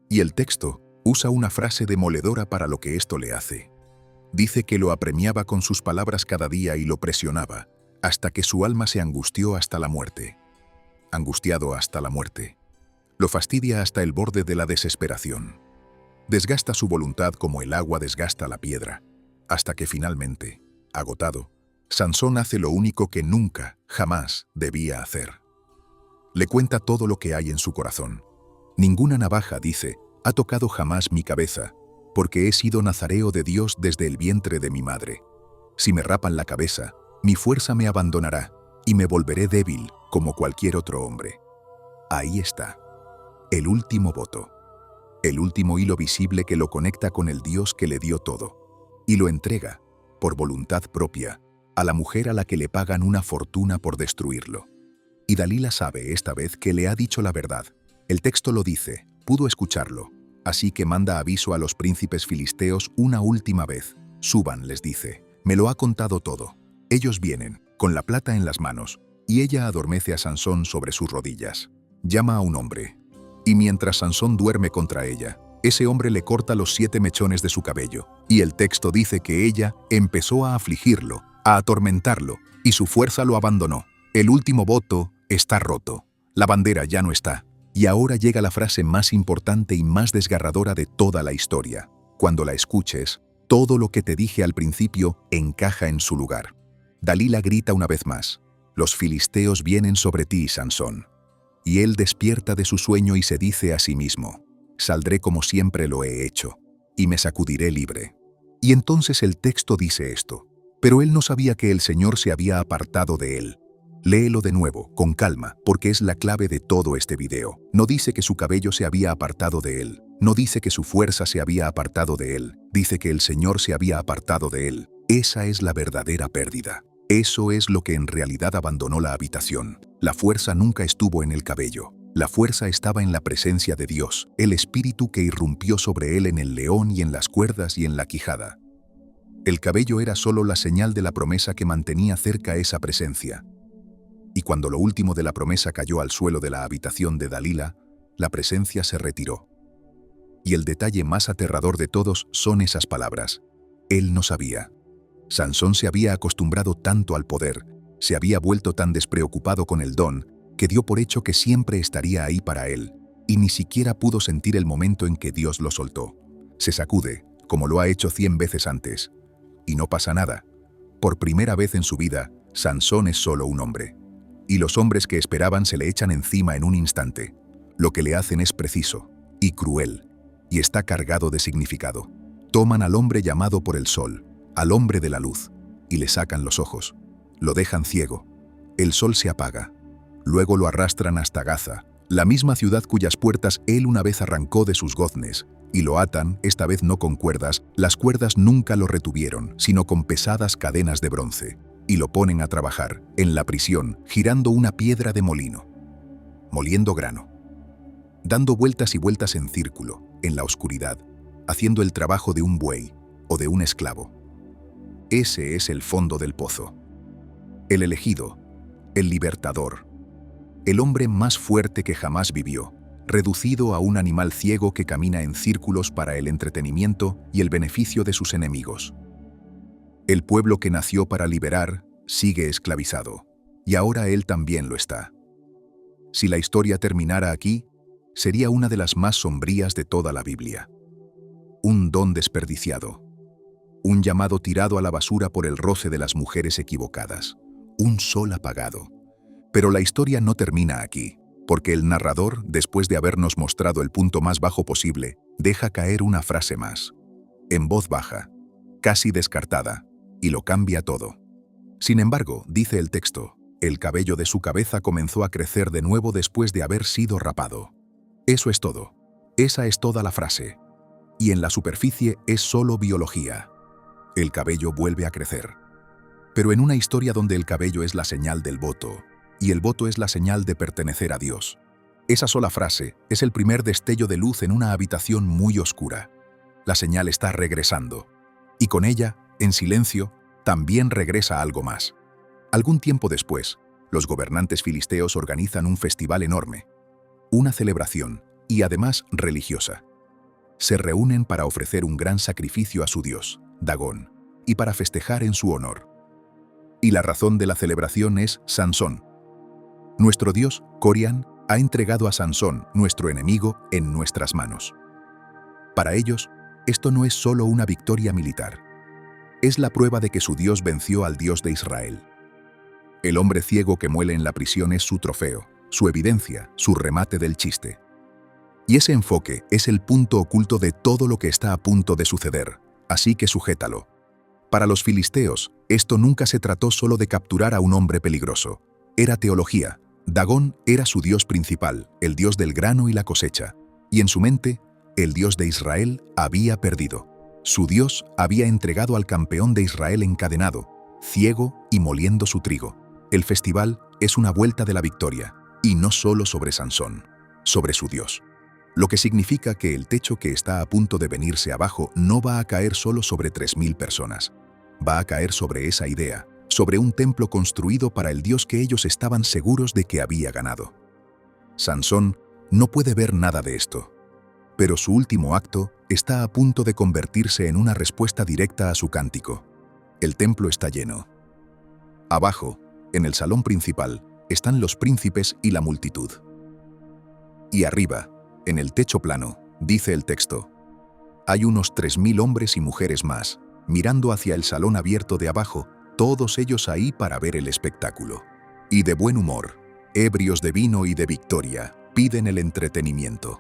Speaker 1: Y el texto usa una frase demoledora para lo que esto le hace. Dice que lo apremiaba con sus palabras cada día y lo presionaba, hasta que su alma se angustió hasta la muerte. Angustiado hasta la muerte. Lo fastidia hasta el borde de la desesperación. Desgasta su voluntad como el agua desgasta la piedra, hasta que finalmente, agotado, Sansón hace lo único que nunca, jamás debía hacer. Le cuenta todo lo que hay en su corazón. «Ninguna navaja», dice, «ha tocado jamás mi cabeza, porque he sido nazareo de Dios desde el vientre de mi madre. Si me rapan la cabeza, mi fuerza me abandonará, y me volveré débil como cualquier otro hombre». Ahí está. El último voto. El último hilo visible que lo conecta con el Dios que le dio todo. Y lo entrega, por voluntad propia, a la mujer a la que le pagan una fortuna por destruirlo. Y Dalila sabe esta vez que le ha dicho la verdad. El texto lo dice, pudo escucharlo. Así que manda aviso a los príncipes filisteos una última vez. Suban, les dice, me lo ha contado todo. Ellos vienen, con la plata en las manos, y ella adormece a Sansón sobre sus rodillas. Llama a un hombre. Y mientras Sansón duerme contra ella, ese hombre le corta los 7 mechones de su cabello. Y el texto dice que ella empezó a afligirlo, a atormentarlo, y su fuerza lo abandonó. El último voto está roto. La bandera ya no está. Y ahora llega la frase más importante y más desgarradora de toda la historia. Cuando la escuches, todo lo que te dije al principio encaja en su lugar. Dalila grita una vez más, los filisteos vienen sobre ti, Sansón. Y él despierta de su sueño y se dice a sí mismo, saldré como siempre lo he hecho, y me sacudiré libre. Y entonces el texto dice esto, pero él no sabía que el Señor se había apartado de él. Léelo de nuevo, con calma, porque es la clave de todo este video. No dice que su cabello se había apartado de él. No dice que su fuerza se había apartado de él. Dice que el Señor se había apartado de él. Esa es la verdadera pérdida. Eso es lo que en realidad abandonó la habitación. La fuerza nunca estuvo en el cabello. La fuerza estaba en la presencia de Dios, el espíritu que irrumpió sobre él en el león y en las cuerdas y en la quijada. El cabello era solo la señal de la promesa que mantenía cerca esa presencia. Y cuando lo último de la promesa cayó al suelo de la habitación de Dalila, la presencia se retiró. Y el detalle más aterrador de todos son esas palabras. Él no sabía. Sansón se había acostumbrado tanto al poder, se había vuelto tan despreocupado con el don, que dio por hecho que siempre estaría ahí para él, y ni siquiera pudo sentir el momento en que Dios lo soltó. Se sacude, como lo ha hecho 100 veces antes. Y no pasa nada. Por primera vez en su vida, Sansón es solo un hombre. Y los hombres que esperaban se le echan encima en un instante. Lo que le hacen es preciso y cruel, y está cargado de significado. Toman al hombre llamado por el sol, al hombre de la luz, y le sacan los ojos. Lo dejan ciego. El sol se apaga. Luego lo arrastran hasta Gaza, la misma ciudad cuyas puertas él una vez arrancó de sus goznes, y lo atan, esta vez no con cuerdas. Las cuerdas nunca lo retuvieron, sino con pesadas cadenas de bronce. Y lo ponen a trabajar, en la prisión, girando una piedra de molino, moliendo grano, dando vueltas y vueltas en círculo, en la oscuridad, haciendo el trabajo de un buey o de un esclavo. Ese es el fondo del pozo. El elegido, el libertador, el hombre más fuerte que jamás vivió, reducido a un animal ciego que camina en círculos para el entretenimiento y el beneficio de sus enemigos. El pueblo que nació para liberar sigue esclavizado, y ahora él también lo está. Si la historia terminara aquí, sería una de las más sombrías de toda la Biblia. Un don desperdiciado, un llamado tirado a la basura por el roce de las mujeres equivocadas, un sol apagado. Pero la historia no termina aquí, porque el narrador, después de habernos mostrado el punto más bajo posible, deja caer una frase más, en voz baja, casi descartada, y lo cambia todo. Sin embargo, dice el texto, el cabello de su cabeza comenzó a crecer de nuevo después de haber sido rapado. Eso es todo. Esa es toda la frase. Y en la superficie es solo biología. El cabello vuelve a crecer. Pero en una historia donde el cabello es la señal del voto, y el voto es la señal de pertenecer a Dios. Esa sola frase es el primer destello de luz en una habitación muy oscura. La señal está regresando. Y con ella, en silencio, también regresa algo más. Algún tiempo después, los gobernantes filisteos organizan un festival enorme, una celebración, y además religiosa. Se reúnen para ofrecer un gran sacrificio a su dios, Dagón, y para festejar en su honor. Y la razón de la celebración es Sansón. Nuestro dios, Corián, ha entregado a Sansón, nuestro enemigo, en nuestras manos. Para ellos, esto no es solo una victoria militar. Es la prueba de que su Dios venció al Dios de Israel. El hombre ciego que muele en la prisión es su trofeo, su evidencia, su remate del chiste. Y ese enfoque es el punto oculto de todo lo que está a punto de suceder, así que sujétalo. Para los filisteos, esto nunca se trató solo de capturar a un hombre peligroso. Era teología, Dagón era su dios principal, el dios del grano y la cosecha, y en su mente, el dios de Israel había perdido. Su dios había entregado al campeón de Israel encadenado, ciego y moliendo su trigo. El festival es una vuelta de la victoria, y no solo sobre Sansón, sobre su dios. Lo que significa que el techo que está a punto de venirse abajo no va a caer solo sobre 3000 personas. Va a caer sobre esa idea, sobre un templo construido para el Dios que ellos estaban seguros de que había ganado. Sansón no puede ver nada de esto, pero su último acto está a punto de convertirse en una respuesta directa a su cántico. El templo está lleno. Abajo, en el salón principal, están los príncipes y la multitud. Y arriba, en el techo plano, dice el texto, hay unos 3000 hombres y mujeres más, mirando hacia el salón abierto de abajo, todos ellos ahí para ver el espectáculo. Y de buen humor, ebrios de vino y de victoria, piden el entretenimiento.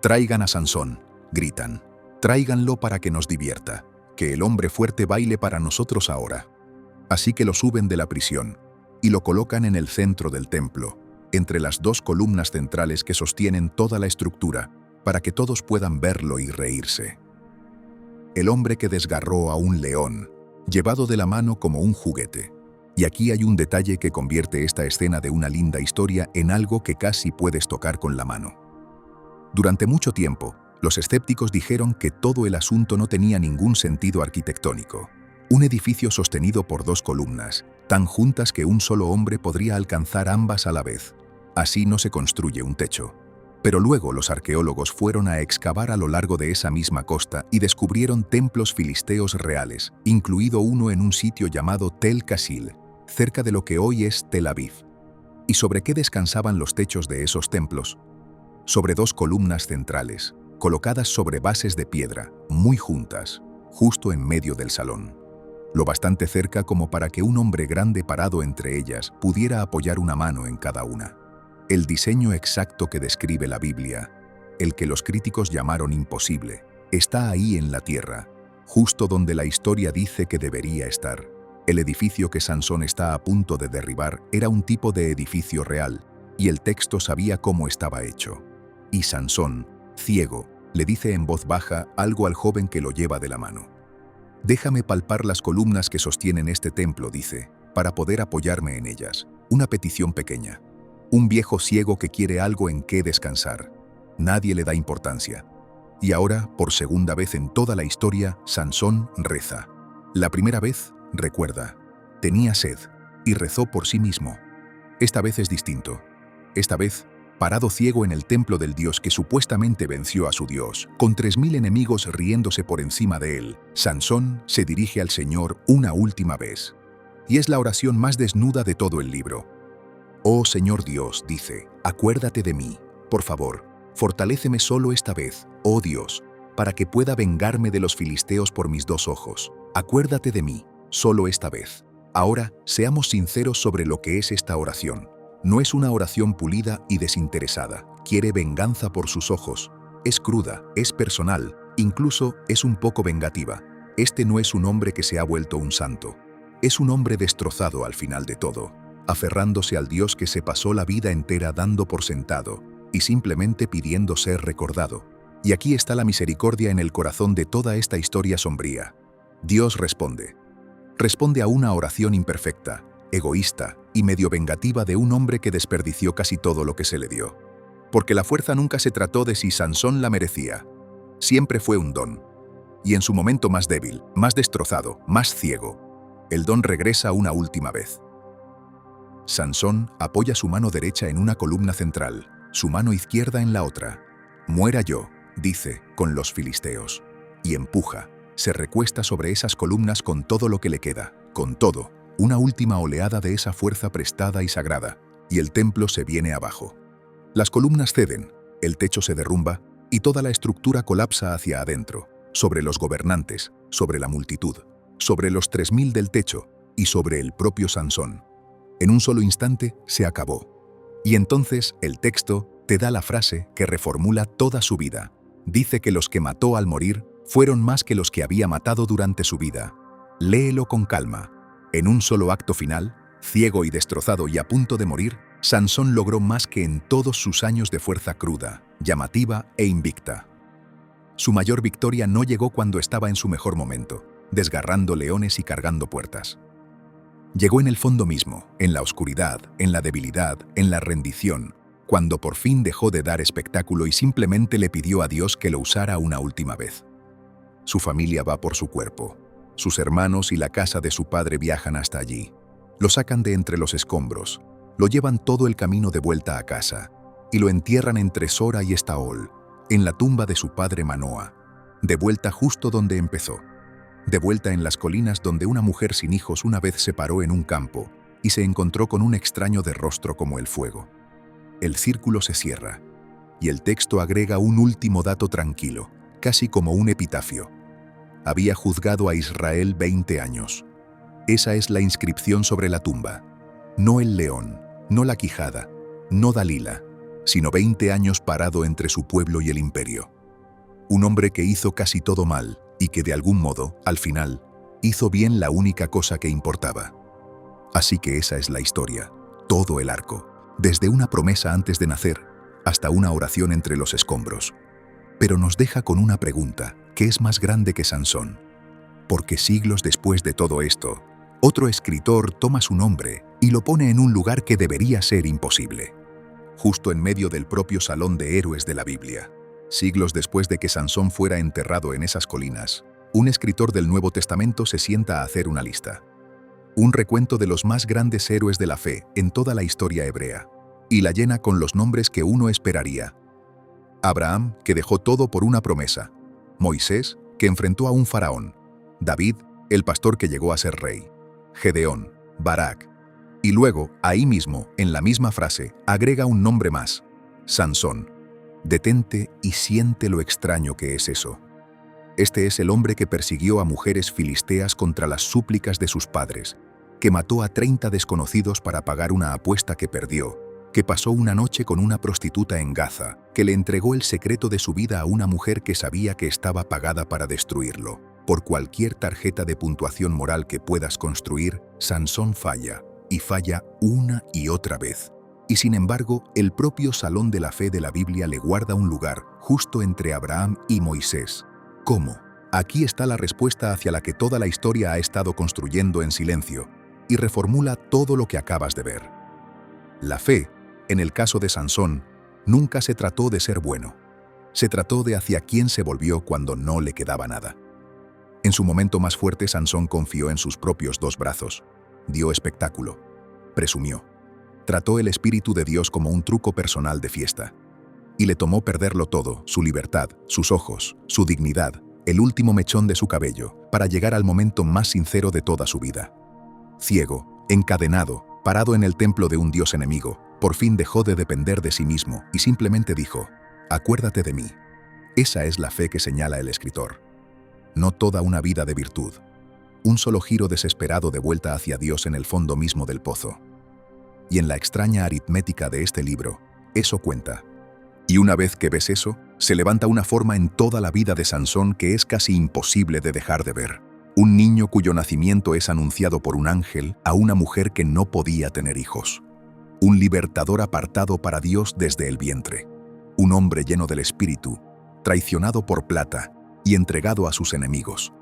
Speaker 1: Traigan a Sansón, gritan, tráiganlo para que nos divierta, que el hombre fuerte baile para nosotros ahora. Así que lo suben de la prisión y lo colocan en el centro del templo, entre las dos columnas centrales que sostienen toda la estructura, para que todos puedan verlo y reírse. El hombre que desgarró a un león, llevado de la mano como un juguete. Y aquí hay un detalle que convierte esta escena de una linda historia en algo que casi puedes tocar con la mano. Durante mucho tiempo, los escépticos dijeron que todo el asunto no tenía ningún sentido arquitectónico. Un edificio sostenido por dos columnas, tan juntas que un solo hombre podría alcanzar ambas a la vez. Así no se construye un techo. Pero luego los arqueólogos fueron a excavar a lo largo de esa misma costa y descubrieron templos filisteos reales, incluido uno en un sitio llamado Tel Casil, cerca de lo que hoy es Tel Aviv. ¿Y sobre qué descansaban los techos de esos templos? Sobre dos columnas centrales, colocadas sobre bases de piedra, muy juntas, justo en medio del salón. Lo bastante cerca como para que un hombre grande parado entre ellas pudiera apoyar una mano en cada una. El diseño exacto que describe la Biblia, el que los críticos llamaron imposible, está ahí en la tierra, justo donde la historia dice que debería estar. El edificio que Sansón está a punto de derribar era un tipo de edificio real, y el texto sabía cómo estaba hecho. Y Sansón, ciego, le dice en voz baja algo al joven que lo lleva de la mano. «Déjame palpar las columnas que sostienen este templo», dice, «para poder apoyarme en ellas. Una petición pequeña. Un viejo ciego que quiere algo en qué descansar. Nadie le da importancia». Y ahora, por segunda vez en toda la historia, Sansón reza. La primera vez, recuerda, tenía sed y rezó por sí mismo. Esta vez es distinto. Esta vez, parado ciego en el templo del Dios que supuestamente venció a su Dios, con 3000 enemigos riéndose por encima de él, Sansón se dirige al Señor una última vez. Y es la oración más desnuda de todo el libro. «Oh Señor Dios», dice, «acuérdate de mí, por favor, fortaléceme solo esta vez, oh Dios, para que pueda vengarme de los filisteos por mis dos ojos. Acuérdate de mí, solo esta vez». Ahora, seamos sinceros sobre lo que es esta oración. No es una oración pulida y desinteresada. Quiere venganza por sus ojos. Es cruda, es personal, incluso es un poco vengativa. Este no es un hombre que se ha vuelto un santo. Es un hombre destrozado al final de todo, aferrándose al Dios que se pasó la vida entera dando por sentado y simplemente pidiendo ser recordado. Y aquí está la misericordia en el corazón de toda esta historia sombría. Dios responde. Responde a una oración imperfecta, egoísta y medio vengativa de un hombre que desperdició casi todo lo que se le dio. Porque la fuerza nunca se trató de si Sansón la merecía. Siempre fue un don. Y en su momento más débil, más destrozado, más ciego, el don regresa una última vez. Sansón apoya su mano derecha en una columna central, su mano izquierda en la otra. «Muera yo», dice, con los filisteos. Y empuja, se recuesta sobre esas columnas con todo lo que le queda, con todo, una última oleada de esa fuerza prestada y sagrada, y el templo se viene abajo. Las columnas ceden, el techo se derrumba, y toda la estructura colapsa hacia adentro, sobre los gobernantes, sobre la multitud, sobre los 3000 del techo, y sobre el propio Sansón. En un solo instante se acabó. Y entonces el texto te da la frase que reformula toda su vida. Dice que los que mató al morir fueron más que los que había matado durante su vida. Léelo con calma. En un solo acto final, Ciego y destrozado y a punto de morir, Sansón logró más que en todos sus años de fuerza cruda, llamativa e invicta. Su mayor victoria no llegó cuando estaba en su mejor momento, desgarrando leones y cargando puertas. Llegó en el fondo mismo, en la oscuridad, en la debilidad, en la rendición, cuando por fin dejó de dar espectáculo y simplemente le pidió a Dios que lo usara una última vez. Su familia va por su cuerpo. Sus hermanos y la casa de su padre viajan hasta allí. Lo sacan de entre los escombros, lo llevan todo el camino de vuelta a casa y lo entierran entre Sora y Estaol, en la tumba de su padre Manoa, de vuelta justo donde empezó, de vuelta en las colinas donde una mujer sin hijos una vez se paró en un campo y se encontró con un extraño de rostro como el fuego. El círculo se cierra y el texto agrega un último dato tranquilo, casi como un epitafio. Había juzgado a Israel 20 años. Esa es la inscripción sobre la tumba. No el león, no la quijada, no Dalila, sino 20 años parado entre su pueblo y el imperio. Un hombre que hizo casi todo mal y que de algún modo, al final, hizo bien la única cosa que importaba. Así que esa es la historia, todo el arco, desde una promesa antes de nacer hasta una oración entre los escombros. Pero nos deja con una pregunta, que es más grande que Sansón. Porque siglos después de todo esto, otro escritor toma su nombre y lo pone en un lugar que debería ser imposible, justo en medio del propio salón de héroes de la Biblia. Siglos después de que Sansón fuera enterrado en esas colinas, un escritor del Nuevo Testamento se sienta a hacer una lista. Un recuento de los más grandes héroes de la fe en toda la historia hebrea, y la llena con los nombres que uno esperaría. Abraham, que dejó todo por una promesa. Moisés, que enfrentó a un faraón. David, el pastor que llegó a ser rey. Gedeón, Barak. Y luego, ahí mismo, en la misma frase, agrega un nombre más, Sansón. Detente y siente lo extraño que es eso. Este es el hombre que persiguió a mujeres filisteas contra las súplicas de sus padres, que mató a 30 desconocidos para pagar una apuesta que perdió, que pasó una noche con una prostituta en Gaza, que le entregó el secreto de su vida a una mujer que sabía que estaba pagada para destruirlo. Por cualquier tarjeta de puntuación moral que puedas construir, Sansón falla, y falla una y otra vez. Y sin embargo, el propio salón de la fe de la Biblia le guarda un lugar justo entre Abraham y Moisés. ¿Cómo? Aquí está la respuesta hacia la que toda la historia ha estado construyendo en silencio, y reformula todo lo que acabas de ver. La fe, en el caso de Sansón, nunca se trató de ser bueno. Se trató de hacia quién se volvió cuando no le quedaba nada. En su momento más fuerte, Sansón confió en sus propios 2 brazos, dio espectáculo, presumió, trató el Espíritu de Dios como un truco personal de fiesta, y le tomó perderlo todo, su libertad, sus ojos, su dignidad, el último mechón de su cabello, para llegar al momento más sincero de toda su vida. Ciego, encadenado, parado en el templo de un dios enemigo, por fin dejó de depender de sí mismo y simplemente dijo, acuérdate de mí. Esa es la fe que señala el escritor. No toda una vida de virtud. Un solo giro desesperado de vuelta hacia Dios en el fondo mismo del pozo. Y en la extraña aritmética de este libro, eso cuenta. Y una vez que ves eso, se levanta una forma en toda la vida de Sansón que es casi imposible de dejar de ver. Un niño cuyo nacimiento es anunciado por un ángel a una mujer que no podía tener hijos. Un libertador apartado para Dios desde el vientre. Un hombre lleno del Espíritu, traicionado por plata y entregado a sus enemigos.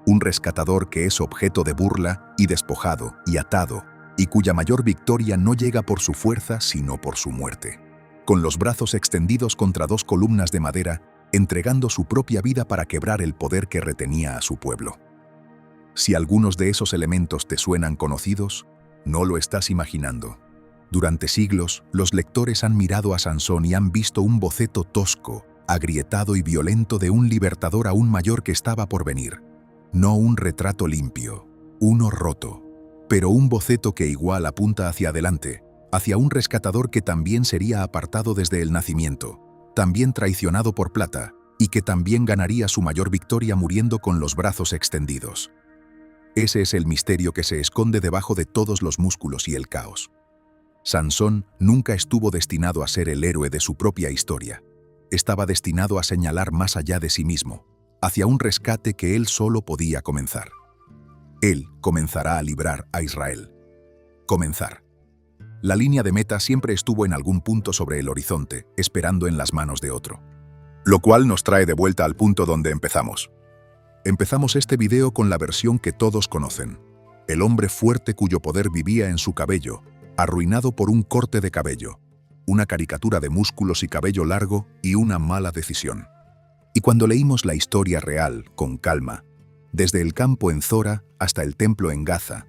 Speaker 1: Un rescatador que es objeto de burla y despojado y atado, y cuya mayor victoria no llega por su fuerza sino por su muerte. Con los brazos extendidos contra 2 columnas de madera, entregando su propia vida para quebrar el poder que retenía a su pueblo. Si algunos de esos elementos te suenan conocidos, no lo estás imaginando. Durante siglos, los lectores han mirado a Sansón y han visto un boceto tosco, agrietado y violento de un libertador aún mayor que estaba por venir. No un retrato limpio, uno roto, pero un boceto que igual apunta hacia adelante, hacia un rescatador que también sería apartado desde el nacimiento, también traicionado por plata, y que también ganaría su mayor victoria muriendo con los brazos extendidos. Ese es el misterio que se esconde debajo de todos los músculos y el caos. Sansón nunca estuvo destinado a ser el héroe de su propia historia. Estaba destinado a señalar más allá de sí mismo, hacia un rescate que él solo podía comenzar. Él comenzará a librar a Israel. Comenzar. La línea de meta siempre estuvo en algún punto sobre el horizonte, esperando en las manos de otro. Lo cual nos trae de vuelta al punto donde empezamos. Empezamos este video con la versión que todos conocen. El hombre fuerte cuyo poder vivía en su cabello, arruinado por un corte de cabello, una caricatura de músculos y cabello largo y una mala decisión. Y cuando leímos la historia real, con calma, desde el campo en Zora hasta el templo en Gaza,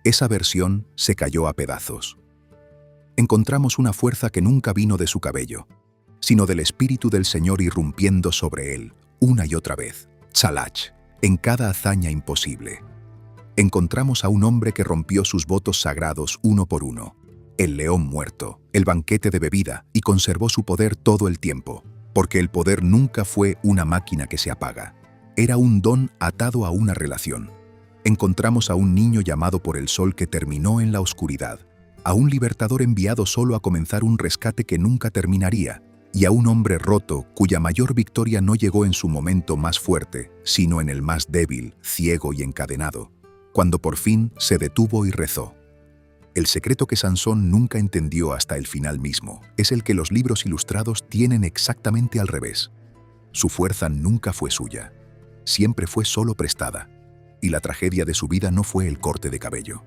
Speaker 1: esa versión se cayó a pedazos. Encontramos una fuerza que nunca vino de su cabello, sino del Espíritu del Señor irrumpiendo sobre él, una y otra vez, Tzalach, en cada hazaña imposible. Encontramos a un hombre que rompió sus votos sagrados uno por uno, el león muerto, el banquete de bebida, y conservó su poder todo el tiempo, porque el poder nunca fue una máquina que se apaga. Era un don atado a una relación. Encontramos a un niño llamado por el sol que terminó en la oscuridad, a un libertador enviado solo a comenzar un rescate que nunca terminaría, y a un hombre roto cuya mayor victoria no llegó en su momento más fuerte, sino en el más débil, ciego y encadenado, cuando por fin se detuvo y rezó. El secreto que Sansón nunca entendió hasta el final mismo es el que los libros ilustrados tienen exactamente al revés. Su fuerza nunca fue suya, siempre fue solo prestada, y la tragedia de su vida no fue el corte de cabello.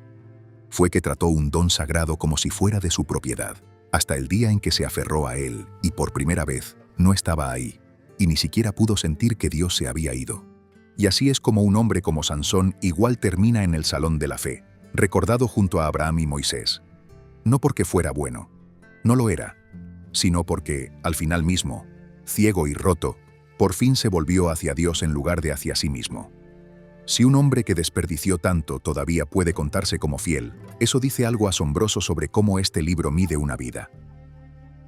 Speaker 1: Fue que trató un don sagrado como si fuera de su propiedad, hasta el día en que se aferró a él y por primera vez no estaba ahí, y ni siquiera pudo sentir que Dios se había ido. Y así es como un hombre como Sansón igual termina en el salón de la fe, recordado junto a Abraham y Moisés. No porque fuera bueno, no lo era, sino porque, al final mismo, ciego y roto, por fin se volvió hacia Dios en lugar de hacia sí mismo. Si un hombre que desperdició tanto todavía puede contarse como fiel, eso dice algo asombroso sobre cómo este libro mide una vida.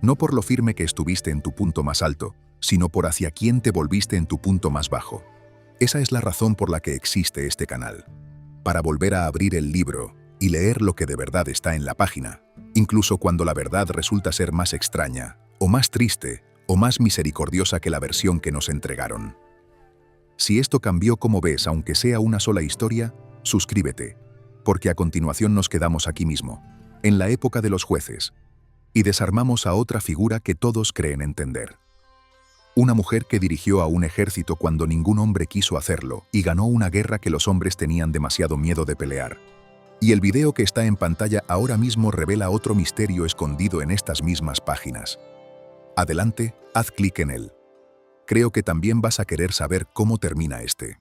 Speaker 1: No por lo firme que estuviste en tu punto más alto, sino por hacia quién te volviste en tu punto más bajo. Esa es la razón por la que existe este canal. Para volver a abrir el libro y leer lo que de verdad está en la página, incluso cuando la verdad resulta ser más extraña, o más triste, o más misericordiosa que la versión que nos entregaron. Si esto cambió como ves, aunque sea una sola historia, suscríbete, porque a continuación nos quedamos aquí mismo, en la época de los jueces, y desarmamos a otra figura que todos creen entender. Una mujer que dirigió a un ejército cuando ningún hombre quiso hacerlo y ganó una guerra que los hombres tenían demasiado miedo de pelear. Y el video que está en pantalla ahora mismo revela otro misterio escondido en estas mismas páginas. Adelante, haz clic en él. Creo que también vas a querer saber cómo termina este.